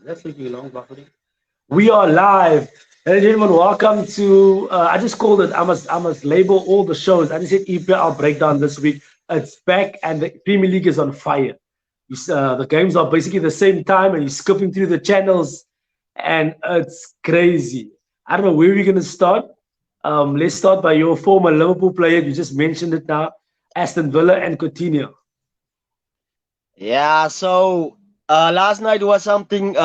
That's taking long, buffering. We are live. Ladies and gentlemen, welcome to I just called it. I must label all the shows. I just said EPL breakdown this week. It's back and the Premier League is on fire. The games are basically the same time and you're skipping through the channels and it's crazy. I don't know where we're gonna start. Let's start by your former Liverpool player. You just mentioned it now. Aston Villa and Coutinho. Yeah, so last night was something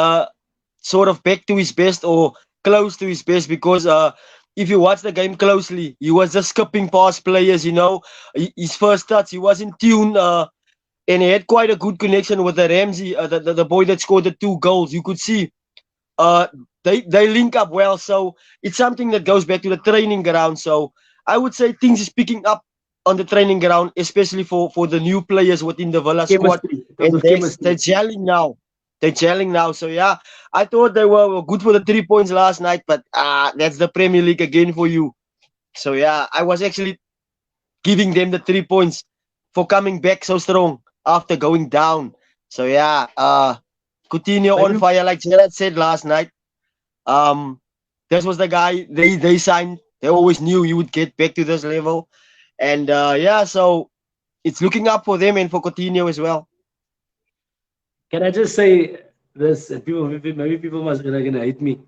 sort of back to his best or close to his best because if you watch the game closely, he was just skipping past players. His first touch, he was in tune, and he had quite a good connection with the Ramsey, the boy that scored the two goals. You could see uh, they link up well, so it's something that goes back to the training ground. So I would say things is picking up on the training ground, especially for the new players within the Villa squad, Chemistry, in terms and of they're chemistry. gelling now. They're gelling now. So yeah, I thought they were good for the 3 points last night, but that's the Premier League again for you. So yeah, I was actually giving them the 3 points for coming back so strong after going down. So yeah, Coutinho on Maybe fire, like Gerard said last night. Um, this was the guy they signed. They always knew he would get back to this level, and yeah, so it's looking up for them and for Coutinho as well. can I just say this? And people, maybe people must gonna hate me.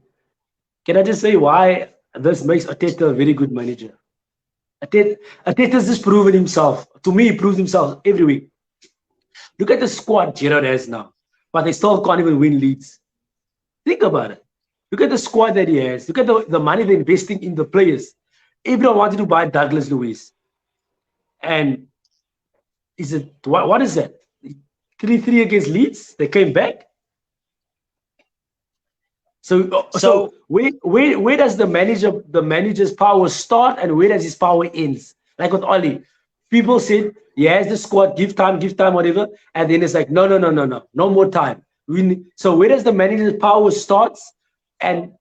Can I just say why this makes Ateta a very good manager? Ateta's just proven himself. To me, he proves himself every week. Look at the squad Gerard has now, but they still can't even win leads. Think about it. Look at the squad that he has. Look at the money they're investing in the players. Everyone wanted to buy Douglas Luiz. And is it what is that? 3-3 against Leeds. They came back. So So where does the manager's power start and where does his power ends? Like with Oli, people said he has the squad, give time, whatever, and then it's like no more time. So where does the manager's power start and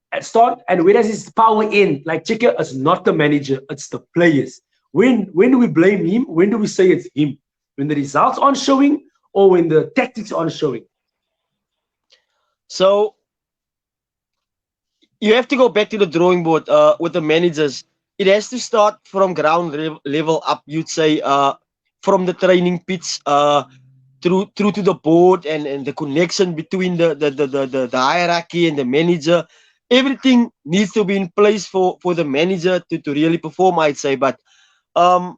where does his power end? Like Chika, it's not the manager, it's the players. When do we blame him? When do we say it's him? When the results aren't showing or when the tactics aren't showing? so you have to go back to the drawing board with the managers. It has to start from ground level up. You'd say from the training pitch through to the board and the connection between the hierarchy and the manager. Everything needs to be in place for the manager to really perform, I'd say. But um,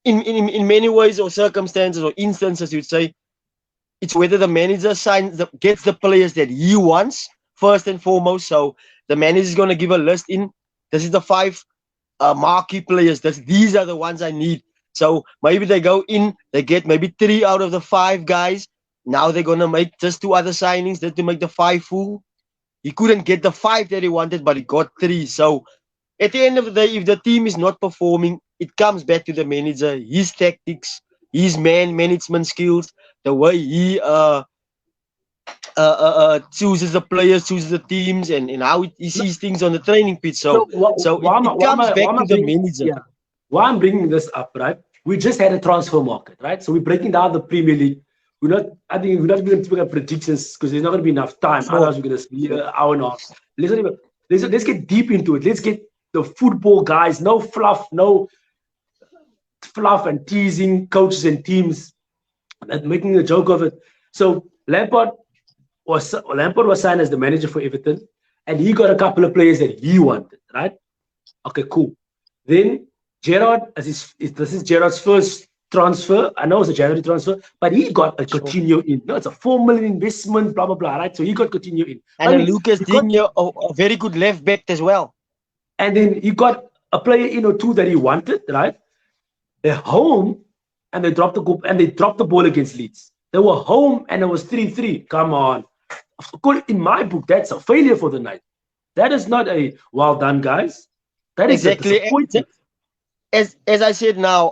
in many ways or circumstances or instances, you'd say it's whether the manager gets the players that he wants first and foremost. So the manager is going to give a list in. This is the five marquee players. These are the ones I need. So maybe they go in, they get maybe three out of the five guys. Now they're gonna make just two other signings just to make the five full. He couldn't get the five that he wanted, but he got three. So at the end of the day, if the team is not performing, it comes back to the manager, his tactics, his man management skills, the way he chooses the players, chooses the teams, and how he No, sees things on the training pitch. so So it comes why back am I to the bringing manager. yeah why I'm bringing this up, right? We just had a transfer market, right? So we're breaking down the Premier League. We're not. I think we're not going to make predictions because there's not going to be enough time. Sure. Otherwise, we're going to be an hour and a half. Let's get deep into it. Let's get the football guys. No fluff and teasing coaches and teams and making a joke of it. So Lampard was signed as the manager for Everton, and he got a couple of players that he wanted, right? Okay, cool. Then Gerard, this is Gerard's first transfer. I know it's a January transfer, but he got a Sure. Coutinho in. No, it's a 4 million investment, blah blah blah, right? So he got Coutinho in. And I then mean, Lucas he got, Digne, a very good left back as well. and then he got a player in or two that he wanted, right? They're home, and they dropped the ball against Leeds. They were home, and it was 3-3. Come on, in my book, that's a failure for the night. That is not a well done, guys. That is a Exactly. disappointment. As I said now,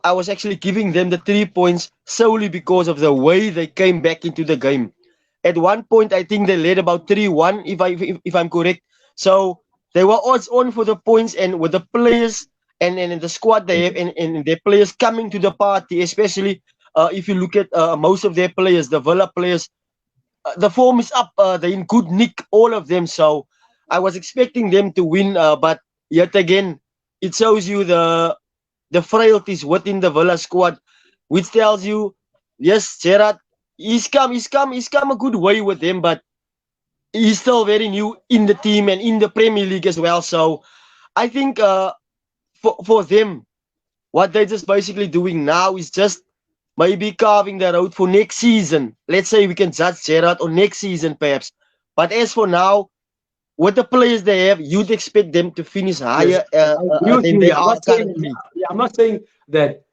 I was actually giving them the 3 points solely because of the way they came back into the game. At one point, I think they led about 3-1, if I'm correct. So they were odds on for the points, and with the players and the squad they have, and their players coming to the party, especially if you look at most of their players, the Villa players, the form is up. They're in good nick, all of them. So I was expecting them to win, but yet again, it shows you the frailties within the Villa squad, which tells you, yes, Gerrard, he's come a good way with them, but he's still very new in the team and in the Premier League as well. So I think for them, what they're just basically doing now is just maybe carving the road for next season. Let's say we can judge Gerrard on next season, perhaps. But as for now, with the players they have, you'd expect them to finish Yes, higher I agree with than you. they Yeah, I'm are not saying. currently. Yeah, I'm not saying that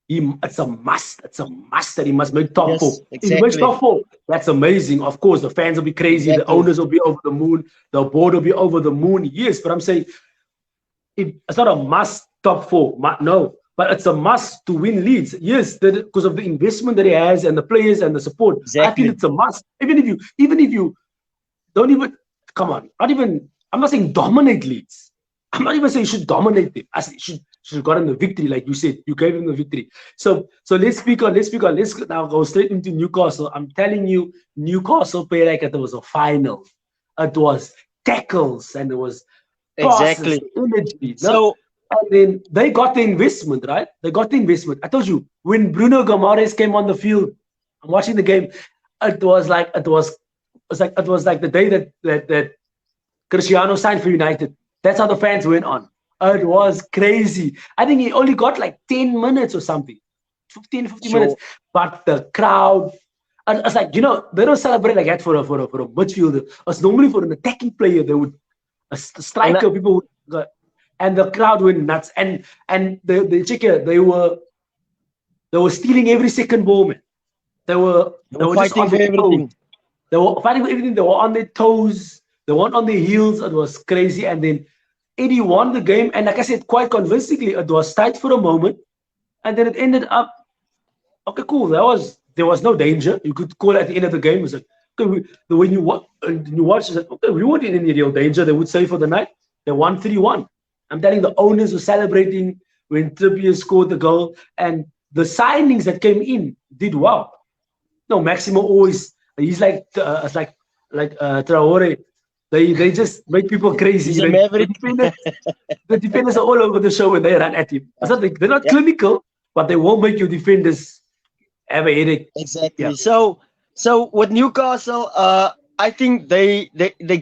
it's a must. It's a must that he must make top Yes, four. If he makes exactly. top four, that's amazing. Of course, the fans will be crazy. The Exactly. owners will be over the moon. The board will be over the moon. Yes, but I'm saying it's not a must top four. No, but it's a must to win leads. Yes, because of the investment that he has and the players and the support. I feel Exactly. it's a must. Even if you don't even come on, not even. I'm not saying dominate leads. I'm not even saying you should dominate them. I say you should have gotten the victory, like you said. You gave him the victory. So let's now go straight into Newcastle. I'm telling you, Newcastle played like it was a final. It was tackles and it was passes, Exactly. energy. No? So And then they got the investment, right? They got the investment. I told you when Bruno Gomares came on the field, I'm watching the game. It was like the day that Cristiano signed for United. That's how the fans went on. It was crazy. I think he only got like 10 minutes or something, 15 minutes. sure. But the crowd, and it's like, they don't celebrate like that for a midfielder. It's normally for an attacking player. They would, a And striker, people would, and the crowd went nuts. And the Czechia, they were stealing every second ball, man. They were they they were were just fighting on for their toes. everything. They were fighting for everything. They were on their toes. They weren't on their heels. It was crazy. And then Eddie won the game. And like I said, quite convincingly, it was tight for a moment. And then it ended up, okay, cool. There was no danger. You could call it at the end of the game. It was like, okay, when you watch, it's like, okay, we weren't in any real danger. They would say for the night. They won 3-1. I'm telling you, the owners were celebrating when Trippier scored the goal. And the signings that came in did well. No, Maximo always he's like it's like Traore. They just make people crazy. He's a Like maverick. the defenders are all over the show when they run at him. It's not like, they're not Yeah, clinical, but they won't make your defenders have a headache. Yeah, exactly. So with Newcastle, I think they're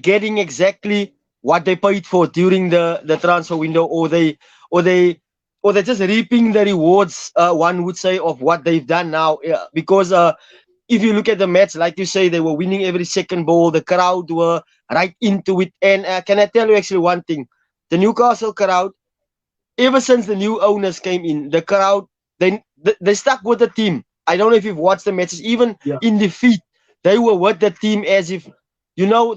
getting exactly what they paid for during the transfer window, or they or they're just reaping the rewards. One would say of what they've done now, because if you look at the match, like you say, they were winning every second ball. The crowd were right into it. And can I tell you actually one thing? The Newcastle crowd, ever since the new owners came in, the crowd they stuck with the team. I don't know if you've watched the matches, even yeah, in defeat, they were with the team as if you know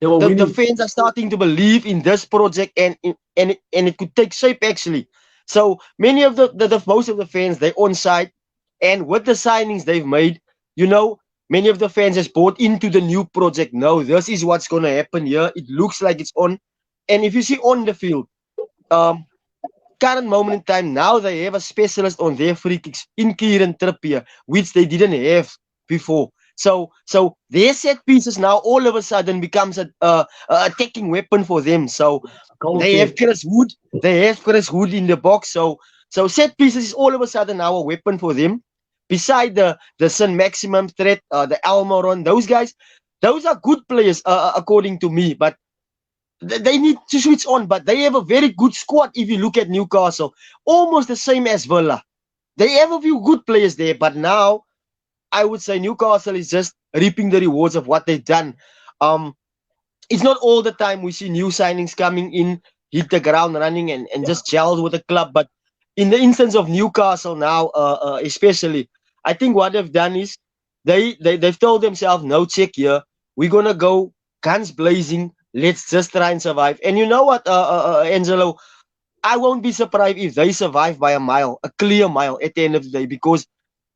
they were the winning. fans are starting to believe in this project, and it could take shape actually. So many of the most of the fans they on side, and with the signings they've made, you know, many of the fans has bought into the new project. No, this is what's gonna happen here. It looks like it's on, and if you see on the field, um, current moment in time, now they have a specialist on their free kicks in Kieran Trippier, which they didn't have before. So their set pieces now all of a sudden becomes a attacking weapon for them. So Goal they have threat. Chris Wood, they have Chris Wood in the box. So set pieces is all of a sudden now a weapon for them. Beside the Sun Maximum threat, the Almiron, those guys, those are good players according to me. But they need to switch on, but they have a very good squad. If you look at Newcastle, almost the same as Villa, they have a few good players there. But now I would say Newcastle is just reaping the rewards of what they've done. Um, it's not all the time we see new signings coming in, hit the ground running, and Yeah, just gel with the club. But in the instance of Newcastle now, especially, I think what they've done is they've told themselves, no, check here, we're gonna go guns blazing. Let's just try and survive. And you know what, Angelo, I won't be surprised if they survive by a mile, a clear mile at the end of the day, because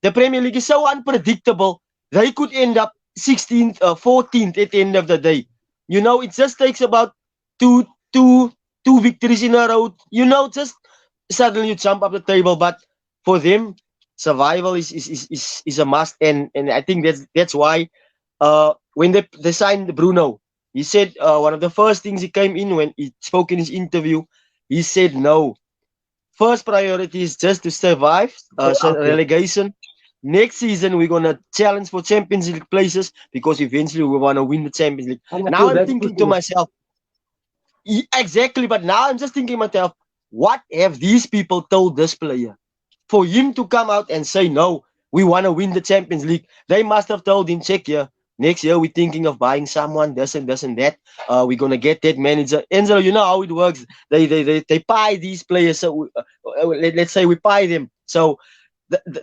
the Premier League is so unpredictable. They could end up 16th, 14th at the end of the day. You know, it just takes about two, two, two victories in a row. You know, just suddenly you jump up the table. But for them, survival is a must, and I think that's why when they signed Bruno, he said one of the first things he came in when he spoke in his interview, he said no. First priority is just to survive Okay. relegation. Next season, we're going to challenge for Champions League places because eventually we want to win the Champions League. And I Now feel I'm that's thinking to pushing it. myself, exactly, but now I'm just thinking to myself, what have these people told this player? For him to come out and say, no, we want to win the Champions League, they must have told him, check here, next year we're thinking of buying someone, this and that. We're going to get that manager. Enzo, you know how it works. They buy these players. So let's say we buy them. So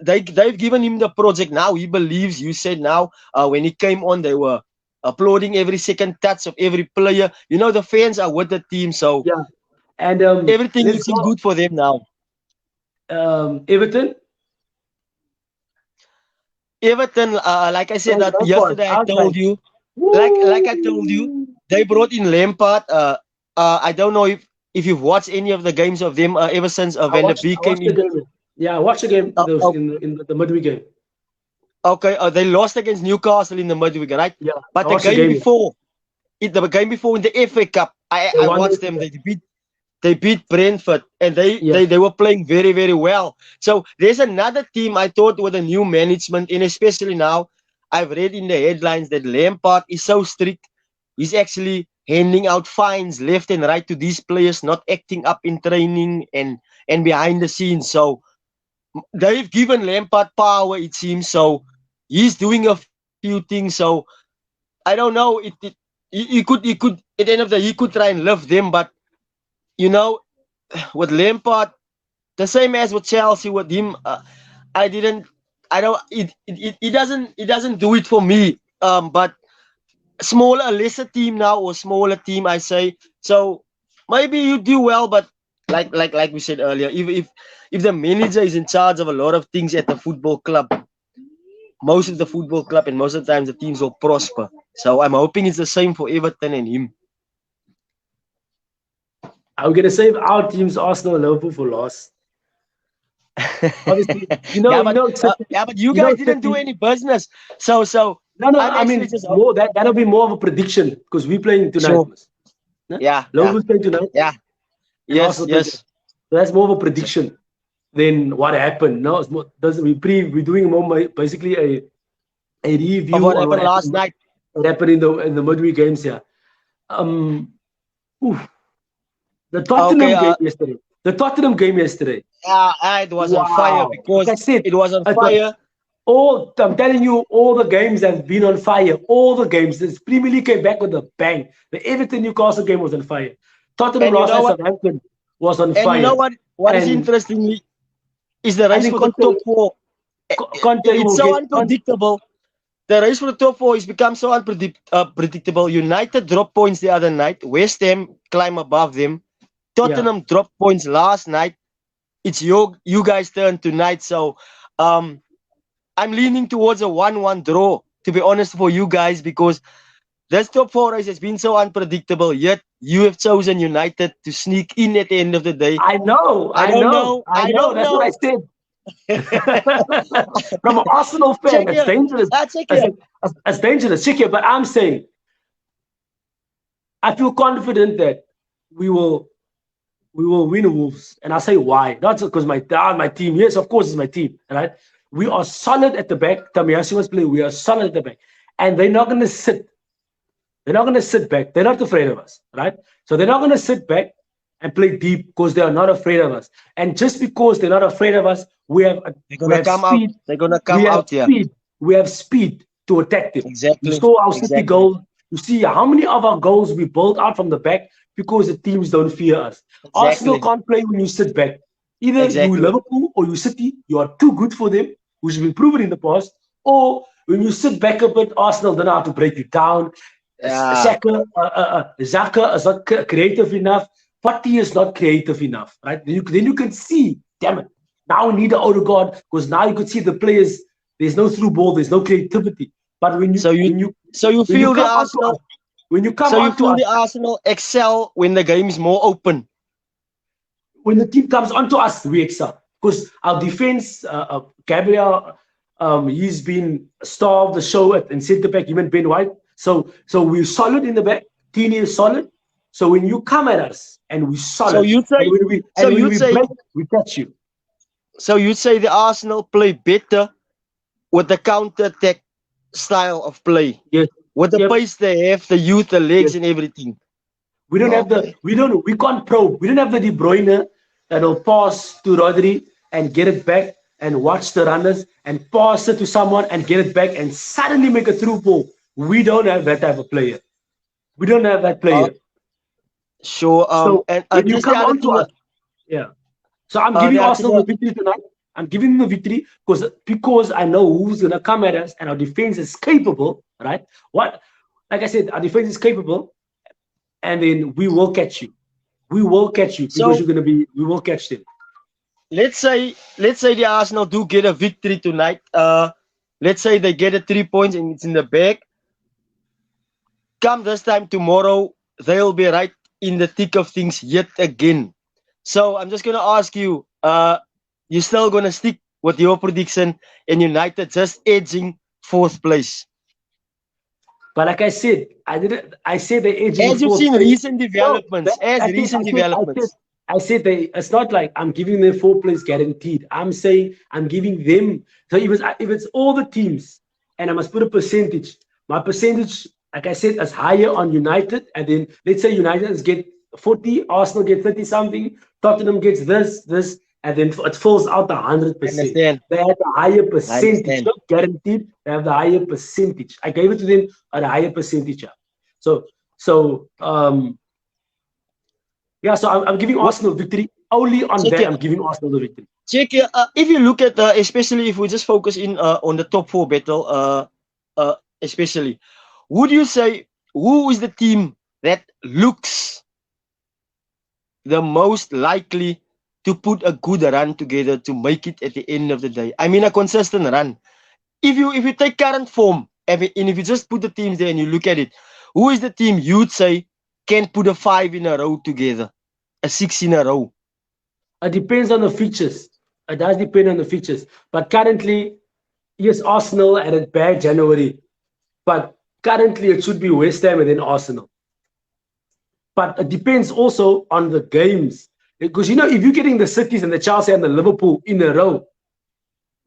they've given him the project. Now he believes. You said now when he came on, they were applauding every second touch of every player. You know, the fans are with the team. So Yeah. And everything let's looking go. good for them now. Everton. Everton, like I said that Lampard yesterday, I outside. told you, like I told you, Woo! they brought in Lampard. I don't know if you've watched any of the games of them ever since Van der I Beek came watched the in. game. Yeah, I watched the game. Uh, Those uh, in the midweek game. okay, they lost against Newcastle in the midweek, right? Yeah, But I watched the game. the game before in the FA Cup, They I won watched the them. They beat Brentford, and yeah. they were playing very, very well. So there's another team I thought with a new management, and especially now, I've read in the headlines that Lampard is so strict. He's actually handing out fines left and right to these players not acting up in training and behind the scenes. So they've given Lampard power, it seems. So he's doing a few things. So I don't know. He could at the end of the day he could try and lift them, but you know, with Lampard, the same as with Chelsea with him, I didn't. I don't. It doesn't do it for me. But a lesser team now or smaller team, I say. So maybe you do well, but like we said earlier, if the manager is in charge of a lot of things at the football club, most of the football club and most of the times the teams will prosper. So I'm hoping it's the same for Everton and him. Are we gonna save our teams, Arsenal and Liverpool, for last? Obviously, yeah, City, but you you know guys didn't do City. any business. So No, no. I'm I actually mean, just more that'll be more of a prediction because we're playing tonight, sure. miss. No? Yeah, yeah, Liverpool's playing tonight, yeah. and Yes, Arsenal playing tonight. yes. So that's more of a prediction than what happened. No, it's more, does we're doing more basically a Of review what on happened last night. what happened in the midweek games here. Um, oof, the Okay. Tottenham game yesterday. The Tottenham game yesterday. It was on fire Wow. Like I because said, it was on it was fire. I'm telling you, all the games have been on fire. All the games. This Premier League came back with a bang. The Everton Newcastle game was on fire. Tottenham And you last know night, what? Southampton was on And you know fire. what? What is And interestingly is the I race think for the top four. Conte It's will so get. unpredictable. The race for the top four has become so unpredictable. United dropped points the other night. West Ham climb above them. Yeah. Tottenham dropped points last night. It's you guys' turn tonight. So um, I'm leaning towards a 1-1 draw, to be honest, for you guys, because this top four race has been so unpredictable. Yet you have chosen United to sneak in at the end of the day. I know. I I don't know. know. I I know. don't That's what I know. said. From an Arsenal fan, Check that's here. dangerous. Check That's, here. that's dangerous. Check here. But I'm saying, I feel confident that we will we will win Wolves. And I'll say why. Not just because my team. Yes, of course, it's my team. Right? We are solid at the back. Tamiyasu must play. We are solid at the back. And they're not going to sit. They're not going to sit back. They're not afraid of us. Right? So they're not going to sit back and play deep because they are not afraid of us. And just because they're not afraid of us, They're gonna come out. speed. They're gonna We come have out here. speed. We have speed to attack them. You Exactly. saw our City Exactly. goal. You see how many of our goals we built out from the back because the teams don't fear us. Arsenal Exactly. can't play when you sit back. Either you Exactly. Liverpool or you City, you are too good for them, which has been proven in the past. Or when you sit back a bit, Arsenal don't know how to break you down. Yeah. Xhaka is not creative enough. Partey is not creative enough, right? Then you can see, damn it. Now we need the Odegaard because now you could see the players. There's no through ball. There's no creativity. But when you So you when you so you when you feel the come onto us, Arsenal when you come so you onto feel us, the Arsenal excel when the game is more open. when the team comes onto us, we excel because our defense, Gabriel. He's been star of the show in centre back, him and Ben White. So we're solid in the back. Tini is solid. So when you come at us and we're So solid, you and say, so when you we say, break, we catch you. so you say the Arsenal play better with the counter attack style of play, Yes. with the Yep. pace they have, the youth, the legs, Yes. and everything. We don't have Okay. we can't probe. We don't have the De Bruyne that'll pass to Rodri and get it back and watch the runners and pass it to someone and get it back and suddenly make a through ball. We don't have that type of player. We don't have that Uh, player. sure. So And when you just the come other on to thing, us, yeah. So I'm the giving other thing, Arsenal the victory tonight. I'm giving them the victory because I know who's gonna come at us and our defense is capable, right? What like I said, our defense is capable, and then we will catch you. We will catch you because so you're gonna be. We will catch them. let's say the Arsenal do get a victory tonight. Let's say they get a 3 points and it's in the bag. Come this time tomorrow, they'll be right in the thick of things yet again. So I'm just gonna ask you, you still gonna stick with your prediction and United just edging fourth place? But like I said, I didn't. I said they're edging As you've fourth seen place. recent No, developments, as I said, recent developments. I said they. It's not like I'm giving them fourth place guaranteed. I'm saying I'm giving them. So if it's all the teams, and I must put a percentage. My percentage, like I said, is higher on United, and then let's say United get 40, Arsenal get 30 something, Tottenham gets this, and then it falls out 100%. Understand? They have a higher I percentage, understand. not guaranteed. They have the higher percentage. I gave it to them at a higher percentage. Yeah. So yeah, so I'm giving What Arsenal victory. Only on check that, here, I'm giving Arsenal the victory. check here. If you look at, especially if we just focus in on the top four battle, especially, would you say who is the team that looks the most likely to put a good run together to make it at the end of the day? I mean, a consistent run. If you take current form and if you just put the teams there and you look at it, who is the team you'd say can put a 5 in a row together, a 6 in a row? It depends on the features. It does depend on the features. But currently, yes, Arsenal had a bad January. But currently, it should be West Ham and then Arsenal. But it depends also on the games. Because, if you're getting the Cities and the Chelsea and the Liverpool in a row,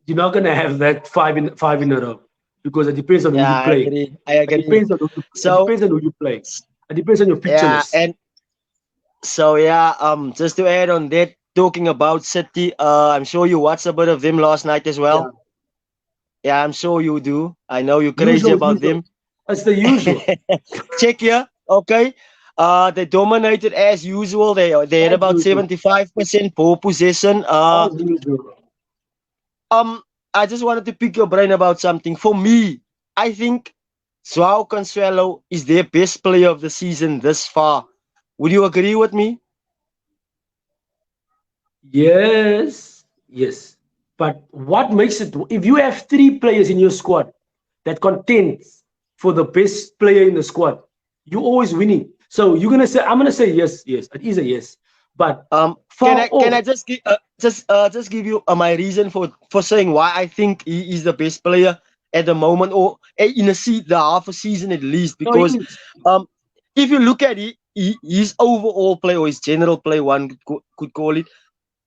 you're not going to have that five in a row. Because it depends on who Yeah, you I play. agree. I It agree. depends on it So depends on who you play. It depends on your fixture yeah, list. and so yeah, just to add on that, talking about City, I'm sure you watched a bit of them last night as Yeah. well. Yeah, I'm sure you do. I know you're crazy about Usual. them. It's the usual. Check here, okay. They dominated as usual. They had As about usual. 75% ball possession. As usual. Um, I just wanted to pick your brain about something. For me, I think Joao Cancelo is their best player of the season this far. Would you agree with me? Yes. Yes. But what makes it, if you have three players in your squad that contends for the best player in the squad, you're always winning. So I'm gonna say yes, yes. It is a yes. But Can far I off. just give you my reason for saying why I think he is the best player at the moment, or in the half a season at least? No, he Because is. um, if you look at his overall play or his general play, one could call it,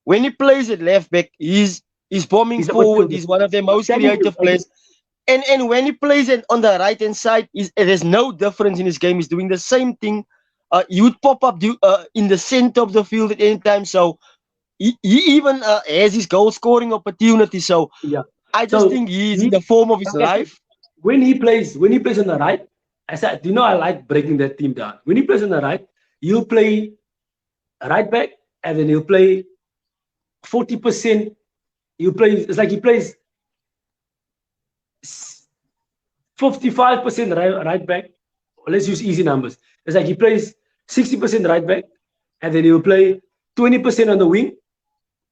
when he plays at left back, he's bombing He's a forward. midfielder. He's one of the I'm most telling you. creative players. And when he plays it on the right hand side, there's no difference in his game. He's doing the same thing. He would pop up in the center of the field at any time. So he even has his goal scoring opportunity. So Yeah. I just So think he is in he, the form of his like I said, life. when he plays on the right, I said, I like breaking that team down. When he plays on the right, he'll play right back, and then he'll play 40%. He'll play. It's like he plays 55% right back. Let's use easy numbers. It's like he plays 60% right back, and then he'll play 20% on the wing,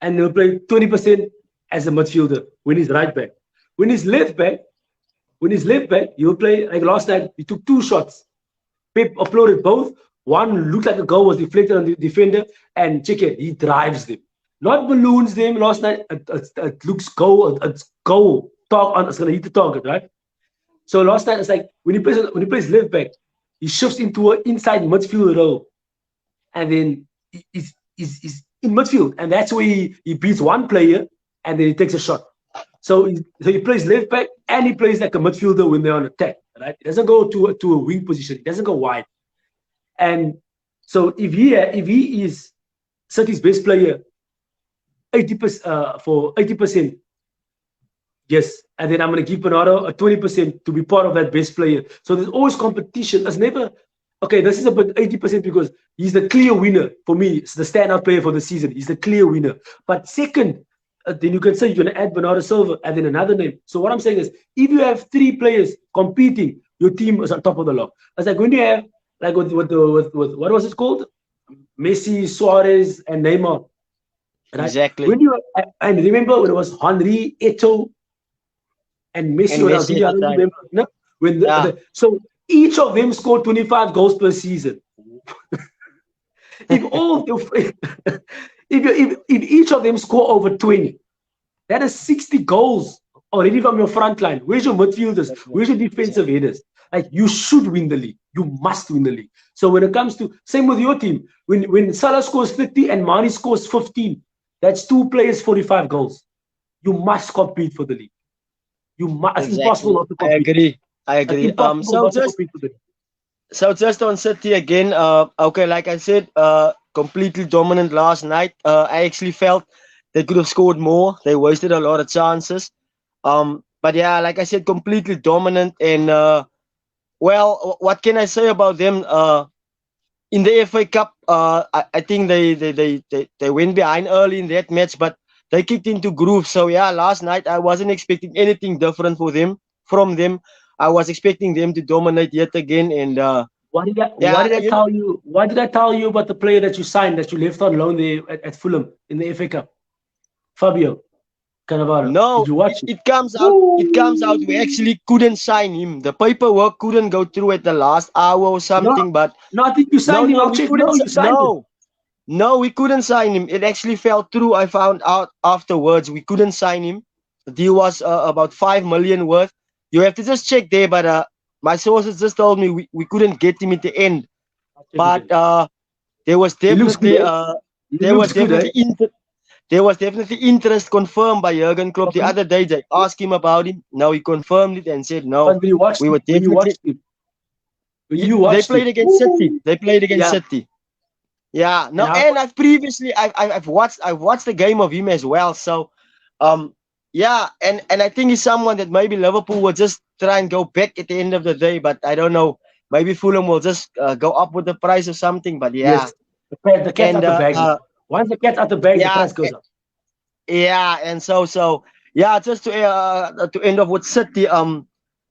and he'll play 20% as a midfielder when he's right back. When he's left back, he'll play like last night. He took two shots. Pep uploaded both. One looked like a goal was deflected on the defender, and check it, he drives them. Not balloons them last night. It looks goal. It's goal it's gonna hit the target, right? So last night it's like when he plays left back, he shifts into an inside midfield role, and then he's in midfield, and that's where he beats one player, and then he takes a shot. So he plays left back and he plays like a midfielder when they're on attack, right? He doesn't go to a wing position. He doesn't go wide. And so if he is City's best player 80% for 80%, yes, and then I'm gonna give Bernardo a 20% to be part of that best player. So there's always competition. It's never okay. This is about 80% because he's the clear winner for me. It's the standout player for the season. He's the clear winner. But second, then you can say you're gonna add Bernardo Silva and then another name. So what I'm saying is, if you have three players competing, your team is on top of the log. It's like when you have like with what was it called? Messi, Suarez, and Neymar. Right? Exactly. When you and remember when it was Henry, Eto'o, and Messi, And or Messi Ronaldinho, I at the don't time. remember. No? When Yeah. so each of them scored 25 goals per season. If all if each of them score over 20, that is 60 goals already from your front line. Where's your midfielders? Where's your defensive headers? Like you should win the league. You must win the league. So when it comes to same with your team, when Salah scores 30 and Mane scores 15, that's two players 45 goals. You must compete for the league. You must. It's impossible Exactly. not to I compete. agree. I It's agree. impossible So not to just compete for the league. on City again. Okay, like I said, completely dominant last night. I actually felt they could have scored more. They wasted a lot of chances. But yeah, like I said, completely dominant. And well, what can I say about them? In the FA Cup, I think they went behind early in that match, but they kicked into groove. So yeah, last night I wasn't expecting anything different from them. I was expecting them to dominate yet again, and What yeah, did I tell you? What did I tell you about the player that you signed that you left on loan there at Fulham in the FA Cup? Fabio Cannavaro. no, Did you watch it? it comes out. It comes out. We Woo! actually couldn't sign him. The paperwork couldn't go through at the last hour or No, something. But no, I think you no, signed him. no, I'll we check. couldn't. No, you signed him. No, no, we couldn't sign him. It actually fell through. I found out afterwards. We couldn't sign him. The deal was about 5 million worth. You have to just check there, but my sources just told me we couldn't get him at the end. I'll check But again. there was He looks good, definitely eh? He there was looks good, eh? definitely there was definitely interest confirmed by Jurgen Klopp the Okay. other day. They asked him about him. Now he confirmed it and said no. But when you watched We him, were definitely. when you They watched played him, against City. woo, They played against yeah. City. Yeah, no, And I and I've previously I've watched the game of him as well. So, um, yeah, and I think he's someone that maybe Liverpool will just try and go back at the end of the day. But I don't know. Maybe Fulham will just go up with the price or something. But yeah, yes, the cat's and out the bag now. Once the cat's out the bag, the yeah, price goes up. yeah, and so yeah. Just to end off with City.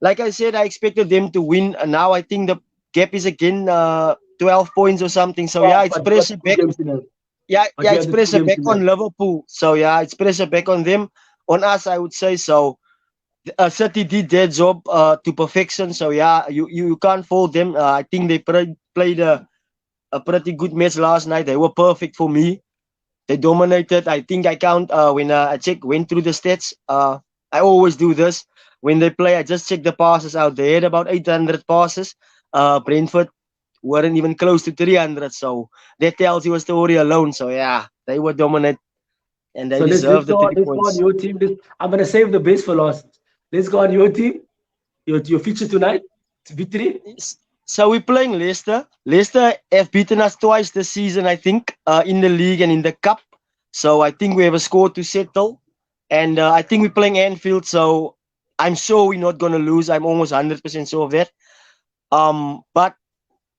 Like I said, I expected them to win. And now I think the gap is again 12 points or something. So Yeah, yeah, it's but you have pressure two back. games in hand. Yeah, But yeah, you it's have the two pressure games back in hand. on Liverpool. So yeah, it's pressure back on them, on us, I would say. So City did their job to perfection. So yeah, you can't fault them. I think they played a pretty good match last night. They were perfect for me. They dominated. I think I count when I went through the stats. I always do this when they play. I just check the passes out. They had about 800 passes. Brentford weren't even close to 300. So that tells you a story alone. So yeah, they were dominant and they So let's deserve the go on. 3 Let's go on points. your team. I'm gonna save the best for last. Let's go on your team. Your feature tonight. It's victory. So we're playing Leicester. Leicester have beaten us twice this season, I think, in the league and in the cup. So I think we have a score to settle. And I think we're playing Anfield, so I'm sure we're not going to lose. I'm almost 100% sure of that. But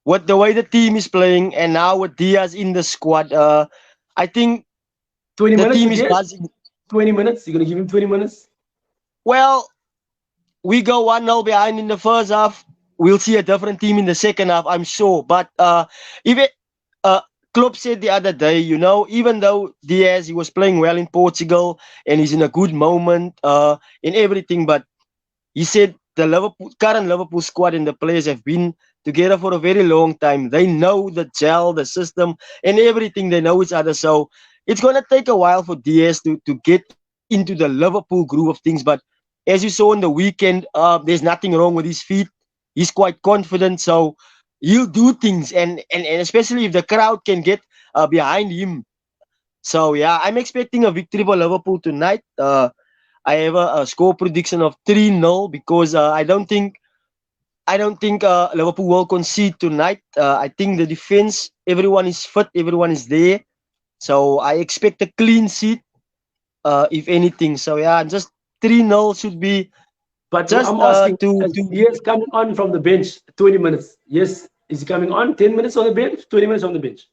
with the way the team is playing and now with Diaz in the squad, I think 20 the minutes team is again. buzzing. 20 minutes. You're gonna give him 20 minutes. Well, we go 1-0 behind in the first half. We'll see a different team in the second half, I'm sure. But if it, uh, Klopp said the other day, even though Diaz, he was playing well in Portugal and he's in a good moment in everything, but he said the current Liverpool squad and the players have been together for a very long time. They know the gel, the system, and everything. They know each other. So it's going to take a while for Diaz to get into the Liverpool groove of things. But as you saw on the weekend, there's nothing wrong with his feet. He's quite confident, so he'll do things, and especially if the crowd can get behind him. So yeah, I'm expecting a victory for Liverpool tonight. I have a score prediction of 3-0 because I don't think Liverpool will concede tonight. I think the defense, everyone is fit, everyone is there. So I expect a clean sheet, if anything. So yeah, just 3-0 should be But just I'm asking, to he is coming on from the bench 20 minutes. Yes, is he coming on 10 minutes on the bench, 20 minutes on the bench?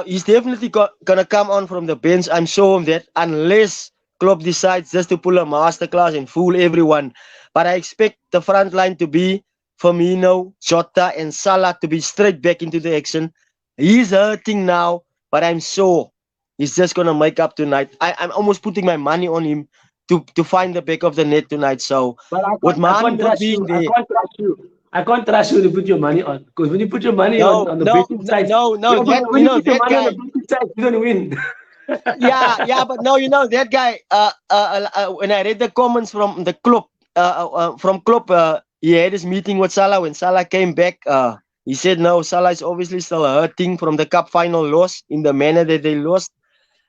he's definitely gonna come on from the bench. I'm sure of that, unless Klopp decides just to pull a masterclass and fool everyone. But I expect the front line to be Firmino, Jota, and Salah to be straight back into the action. He's hurting now, but I'm sure he's just gonna make up tonight. I'm almost putting my money on him to find the back of the net tonight. So But with I Mane can't not trust being you. I there, can't trust you. I can't trust you to put your money on. Because when you put your money no, on the no, betting sites, no, that when you put your that money on the guy. betting sites, you're gonna win. Yeah, but no, that guy. When I read the comments from the club, from club, he had his meeting with Salah. When Salah came back, he said no, Salah is obviously still hurting from the cup final loss in the manner that they lost,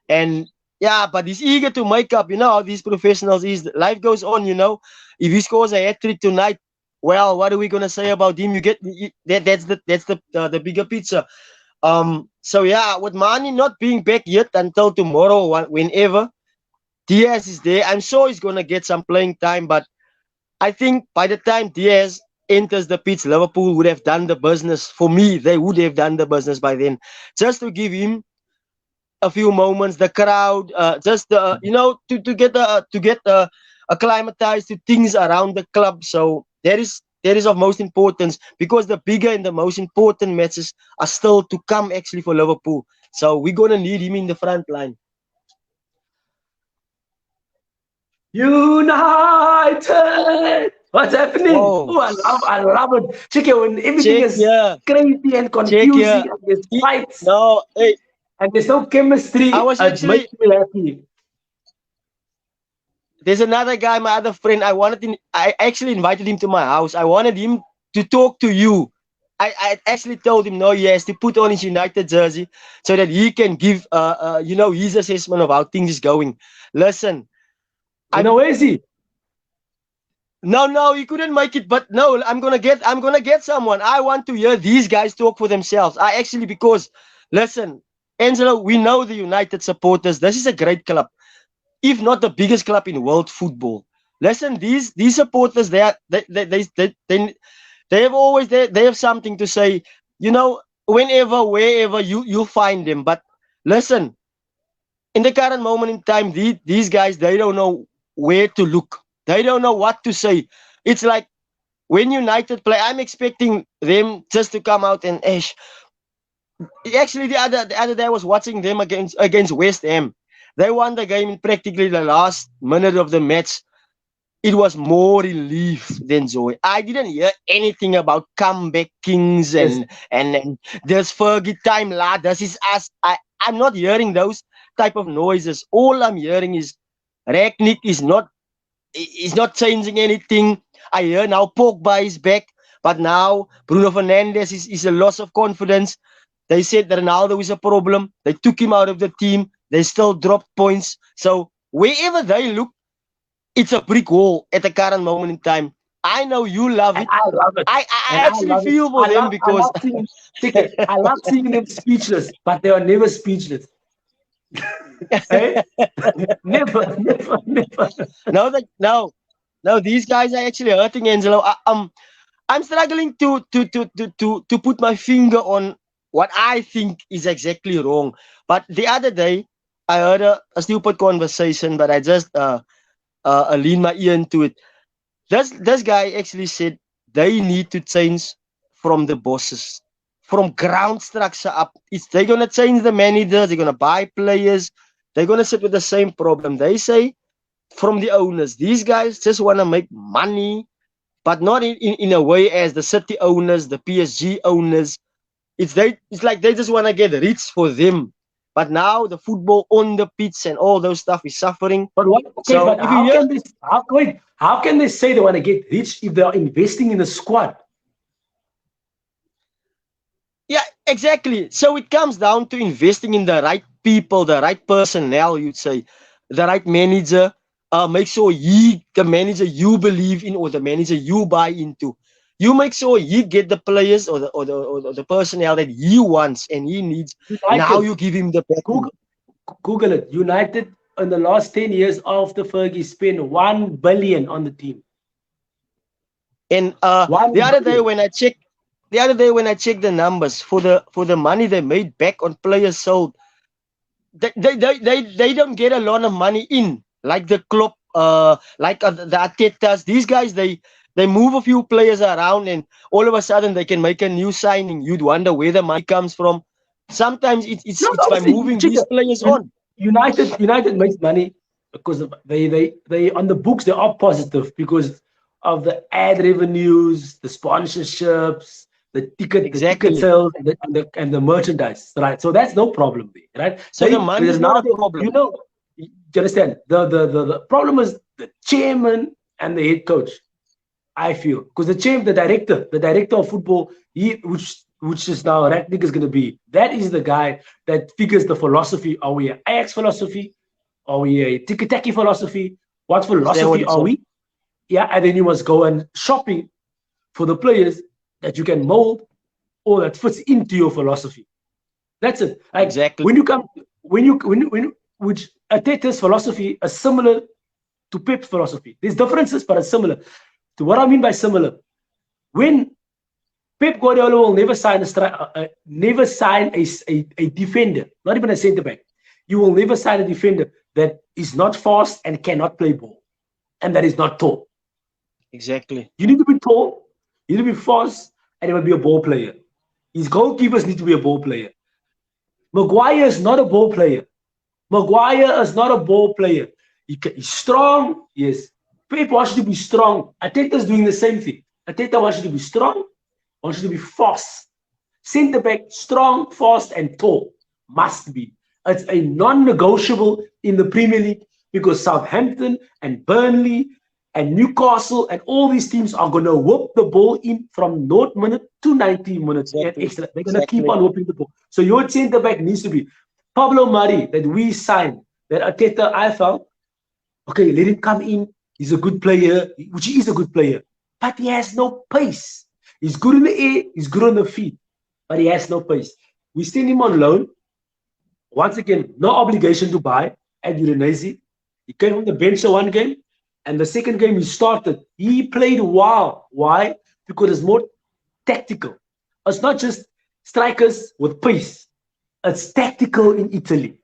and yeah, but he's eager to make up. You know how these professionals is. Life goes on. If he scores a hat trick tonight, well, what are we gonna say about him? That. That's the bigger picture. So yeah, with Mane not being back yet until tomorrow, whenever Diaz is there, I'm sure he's gonna get some playing time. But I think by the time Diaz enters the pitch, Liverpool would have done the business. For me, they would have done the business by then. Just to give him a few moments, the crowd, just to get acclimatized to things around the club. So that is of most importance because the bigger and the most important matches are still to come actually for Liverpool. So we're gonna need him in the front line. United! What's happening? Oh, Oh, I love it. Check it when everything check is here, crazy and check here. confusing and there's fights No, hey, and there's no I chemistry. was It actually makes me happy. there's another guy, my other friend. I actually invited him to my house. I wanted him to talk to you. I actually told him no, he has to put on his United jersey so that he can give his assessment of how things is going. Listen, You know, I'm where is he? no, he couldn't make it, but no, I'm gonna get someone. I want to hear these guys talk for themselves. I actually because listen, Angelo, we know the United supporters. This is a great club, if not the biggest club in world football. Listen, these supporters, they have always they have something to say. Whenever, wherever you'll find them. But listen, in the current moment in time, these guys they don't know where to look. They don't know what to say. It's like when United play, I'm expecting them just to come out and actually the other day I was watching them against West Ham. They won the game in practically the last minute of the match. It was more relief than joy. I didn't hear anything about comeback kings Yes. and this Fergie time, lad. This is us. I'm not hearing those type of noises. All I'm hearing is Ragnick is not changing anything. I hear now Pogba is back, but now Bruno Fernandes is a loss of confidence. They said that Ronaldo is a problem. They took him out of the team. They still dropped points. So wherever they look, it's a brick wall at the current moment in time. I know you love And it. I love it. I And I actually love it. feel for I them love I because love seeing check it. I love seeing them speechless, but they are never speechless. Hey? Never, never, never. now that now these guys are actually hurting Angelo. I'm struggling to put my finger on what I think is exactly wrong. But the other day I heard a stupid conversation, but I just leaned my ear into it. This guy actually said they need to change from the bosses, from ground structure up. They're gonna change the managers, they're gonna buy players, they're gonna sit with the same problem. They say from the owners. These guys just wanna make money, but not in a way as the City owners, the PSG owners. It's like they just wanna get rich for them. But now the football on the pitch and all those stuff is suffering. But what? Okay, So but if you how hear, can this? How can they say they want to get rich if they are investing in the squad? yeah, exactly. So it comes down to investing in the right people, the right personnel, you'd say, the right manager. Make sure the manager you believe in or the manager you buy into. You make sure he get the players or the personnel that he wants and he needs. Now United, you give him the backing. Google, Google it. United in the last 10 years after Fergie spent 1 billion on the team. And One the other day billion. when I checked, the numbers for the money they made back on players sold, they don't get a lot of money in like the club, like the Artetas. These guys they move a few players around and all of a sudden they can make a new signing. You'd wonder where the money comes from. Sometimes No, it's by obviously, moving these Chica, players on. United makes money because they on the books they are positive because of the ad revenues, the sponsorships, the ticket Exactly. sales, and the merchandise, right? So that's no problem there, right? So the They money is not now a problem. you understand the problem is the chairman and the head coach. I feel because the director of football, which is now Ratnick is going to be. That is the guy that figures the philosophy. Are we an Ajax philosophy? Are we a tiki-taki philosophy? What Understand what philosophy you're are saying? we? Yeah, and then you must go and shopping for the players that you can mold or that fits into your philosophy. That's it. Like Exactly. when you come, when which Ateta's philosophy is similar to Pep's philosophy. There's differences, but it's similar. To what I mean by similar, when Pep Guardiola will never sign a defender, not even a centre back. You will never sign a defender that is not fast and cannot play ball, and that is not tall. Exactly. You need to be tall, you need to be fast, and you must be a ball player. His goalkeepers need to be a ball player. Maguire is not a ball player. Maguire is not a ball player. He's strong, yes. Pep wants you to be strong. Ateta's doing the same thing. Ateta wants you to be strong, wants you to be fast. Centre back, strong, fast, and tall. Must be. It's a non-negotiable in the Premier League because Southampton and Burnley and Newcastle and all these teams are going to whoop the ball in from 0 minute to 90 minutes and Exactly. extra. They're going to keep Exactly. on whooping the ball. So your centre back needs to be Pablo Mari that we signed. That Arteta, I felt, okay, let him come in. He's a good player, which he is a good player, but he has no pace. He's good in the air, he's good on the feet, but he has no pace. We send him on loan. Once again, no obligation to buy at Udinese. He came on the bench for one game, and the second game he started. He played well. Why? Because it's more tactical. It's not just strikers with pace. It's tactical in Italy,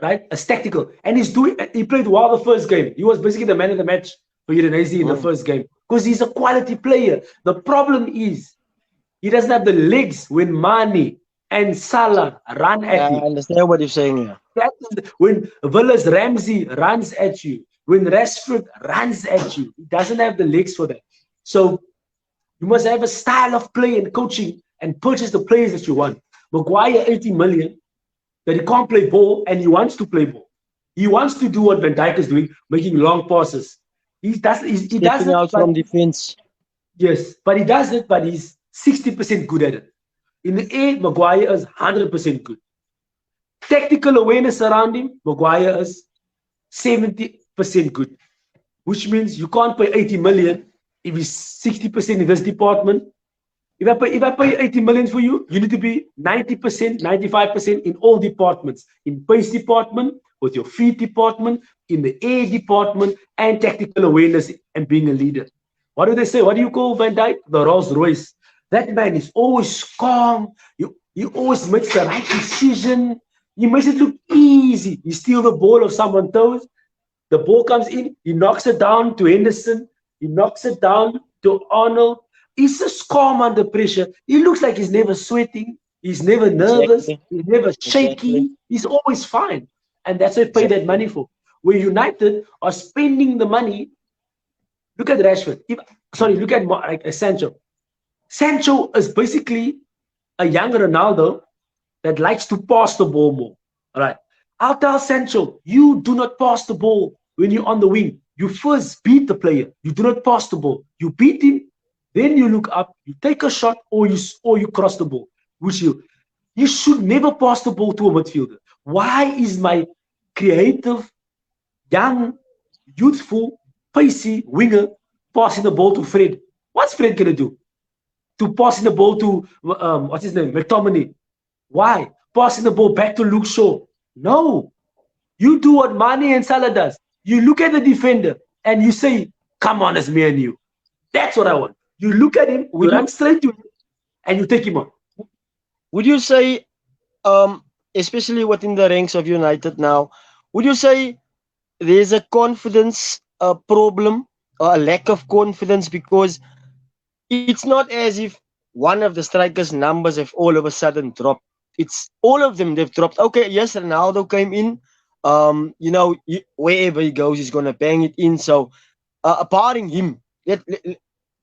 right? It's tactical, and He played well the first game. He was basically the man of the match for Udinese in the Mm. first game because he's a quality player. The problem is he doesn't have the legs when Mane and Salah run at Yeah, I him. understand what you're saying here. When Villas Ramsey runs at you, when Rashford runs at you, he doesn't have the legs for that. So you must have a style of play and coaching and purchase the players that you want. Maguire, 80 million, that he can't play ball and he wants to play ball. He wants to do what Van Dijk is doing, making long passes. He does Stepping it, out but from defense. yes, but he does it, but he's 60% good at it. In the air, Maguire is 100% good. Tactical awareness around him, Maguire is 70% good, which means you can't pay 80 million if he's 60% in this department. If I pay 80 million for you, you need to be 90%, 95% in all departments. In pace department, with your feet department, in the air department, and tactical awareness and being a leader. What do they say? What do you call Van Dijk? The Rolls Royce. That man is always calm. He always makes the right decision. He makes it look easy. He steals the ball of someone's toes. The ball comes in. He knocks it down to Henderson. He knocks it down to Arnold. He's just calm under pressure. He looks like he's never sweating. He's never nervous. Exactly. He's never Exactly. shaky. He's always fine. And that's what they pay that Exactly. money for. Where United are spending the money. Look at Rashford. Look at like Sancho. Sancho is basically a young Ronaldo that likes to pass the ball more. All right. I'll tell Sancho, you do not pass the ball when you're on the wing. You first beat the player. You do not pass the ball. You beat him, then you look up, you take a shot, or you cross the ball. Which you should never pass the ball to a midfielder. Why is my creative, young, youthful, pacey winger passing the ball to Fred? What's Fred gonna do? To passing the ball to what's his name, McTominay? Why passing the ball back to Luke Shaw? No, you do what Mane and Salah does. You look at the defender and you say, "Come on, it's me and you." That's what I want. You look at him, you Would run you straight to him, and you take him on. would you say, especially within the ranks of United now, would you say there's a confidence problem or a lack of confidence? Because it's not as if one of the strikers' numbers have all of a sudden dropped. It's all of them, they've dropped. Okay, yes, Ronaldo came in. Wherever he goes, he's gonna bang it in. So, barring him,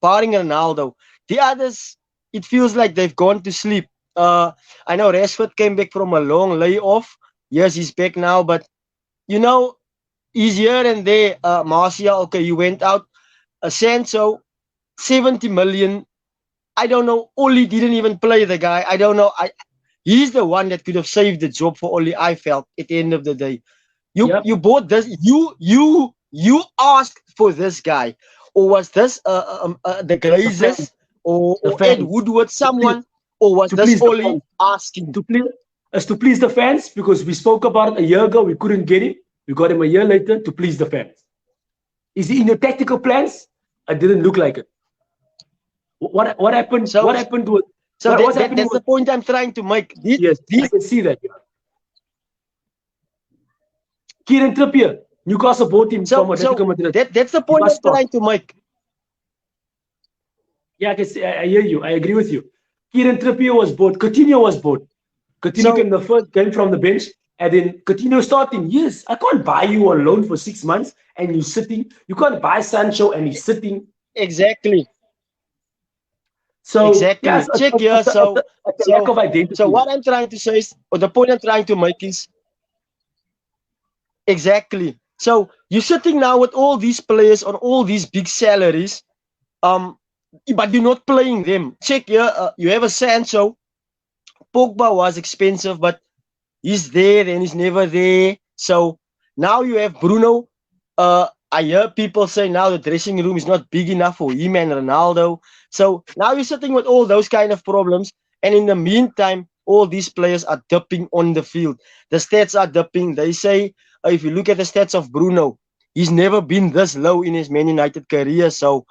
barring Ronaldo, the others, it feels like they've gone to sleep. I know Rashford came back from a long layoff. Yes, he's back now, but you know, he's here and there. Martial, okay, you went out. Sancho, 70 million. I don't know. Oli didn't even play the guy. I don't know. He's the one that could have saved the job for Oli. I felt at the end of the day, Yep, you bought this. You asked for this guy, or was this the the fans, Glazers the or Ed fans, Woodward to please, someone, or was to this please the Oli fans, asking? to please to please the fans because we spoke about it a year ago. We couldn't get him. We got him a year later to please the fans. Is he in your tactical plans? It didn't look like it. What happened? So What happened with so what's happening that's the with? point I'm trying to make. Yes, I These can see that. Kieran Trippier, Newcastle bought him from so Atletico Madrid. that's the He point must I'm stop. trying to make. Yeah, I can see. I hear you. I agree with you. Kieran Trippier was bought. Coutinho was bought. Coutinho So came the first game from the bench, and then Coutinho starting. Yes, I can't buy you on loan for 6 months and you're sitting. You can't buy Sancho and he's sitting. exactly, So yes, exactly. Check here. it's a lack of So identity. what I'm trying to say is, or the point I'm trying to make is exactly. So you're sitting now with all these players on all these big salaries, um, but you're not playing them. Check here. You have a Sancho. Pogba was expensive, but he's there and he's never there. So now you have Bruno. I hear people say now the dressing room is not big enough for him and Ronaldo. So now you're sitting with all those kind of problems. And in the meantime, all these players are dipping on the field. The stats are dipping. They say, if you look at the stats of Bruno, he's never been this low in his Man United career. So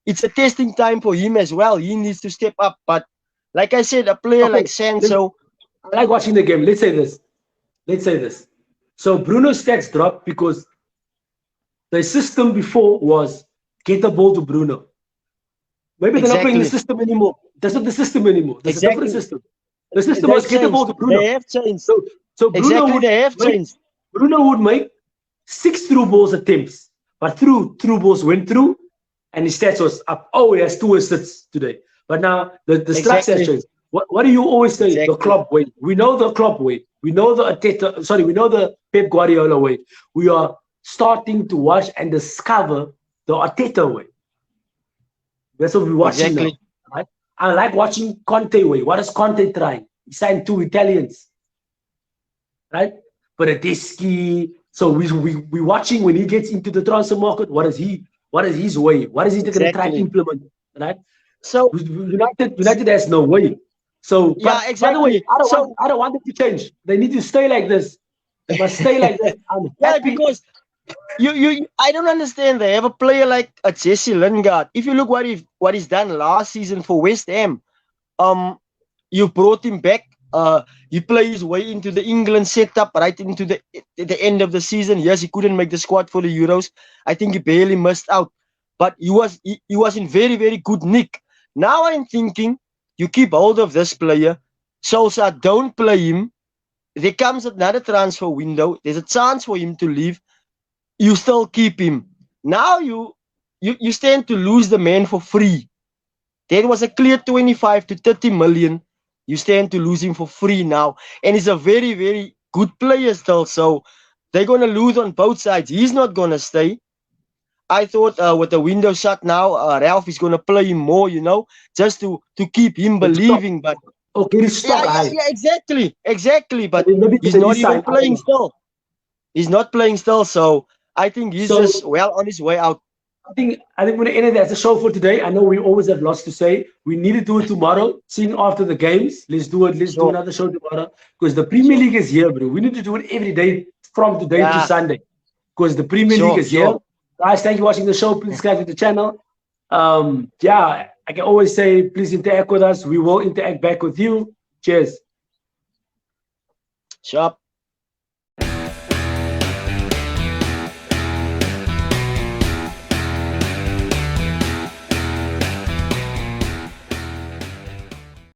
it's a testing time for him as well. He needs to step up. But like I said, a player Okay, like Sancho, I like watching the game. Let's say this. Let's say this. So Bruno's stats dropped because the system before was get the ball to Bruno. Maybe they're not playing the exactly, system anymore. That's not the system anymore. That's a different exactly. system. The system They've was get the ball changed. to Bruno. They have changed. So so Exactly, they have make changed. Bruno would make 6 through balls attempts, but through balls went through, and his stats was up. Oh, he has 2 assists today. But now the structure has Exactly, changed. What do you always say? The exactly, Klopp way. We know the Klopp way. We know the Arteta. Sorry, we know the Pep Guardiola way. We are starting to watch and discover the Arteta way. That's what we're watching now. exactly, Right? I like watching Conte way. What is Conte trying? He signed 2 Italians, right? Bernardeschi. So we watching when he gets into the transfer market. What is his way? What is he going to try and exactly. implement? Right? So United has no way. So, yeah, but by the way, exactly. So I don't want them to change. They need to stay like this. They must stay like this. I'm yeah, happy. because I don't understand. They have a player like a Jesse Lingard. If you look what he's done last season for West Ham, um, you brought him back. He played his way into the England setup right into the end of the season. Yes, he couldn't make the squad for the Euros. I think he barely missed out, but he was in very very good nick. Now I'm thinking you keep hold of this player. Solskjaer, don't play him. There comes another transfer window. There's a chance for him to leave. You still keep him. Now you stand to lose the man for free. There was a clear 25 to 30 million. You stand to lose him for free now. And he's a very, very good players still. So they're going to lose on both sides. He's not going to stay. I thought with the window shut now, Ralph is going to play him more, just to keep him But stop. believing. But Okay, his stock high. yeah, exactly. But And maybe he's the not east even side, I don't playing know. still. He's not playing still. So I think he's So just well on his way out. I think we're gonna end it as a show for today. I know we always have lots to say. We need to do it tomorrow. Seeing after the games, let's do it. Let's do Sure, another show tomorrow because the Premier sure. League is here, bro. We need to do it every day from today to Yeah, Sunday because the Premier League sure, is here. sure. Guys, thank you for watching the show. Please subscribe to the channel. Yeah, I can always say, please interact with us. We will interact back with you. Cheers. Sharp.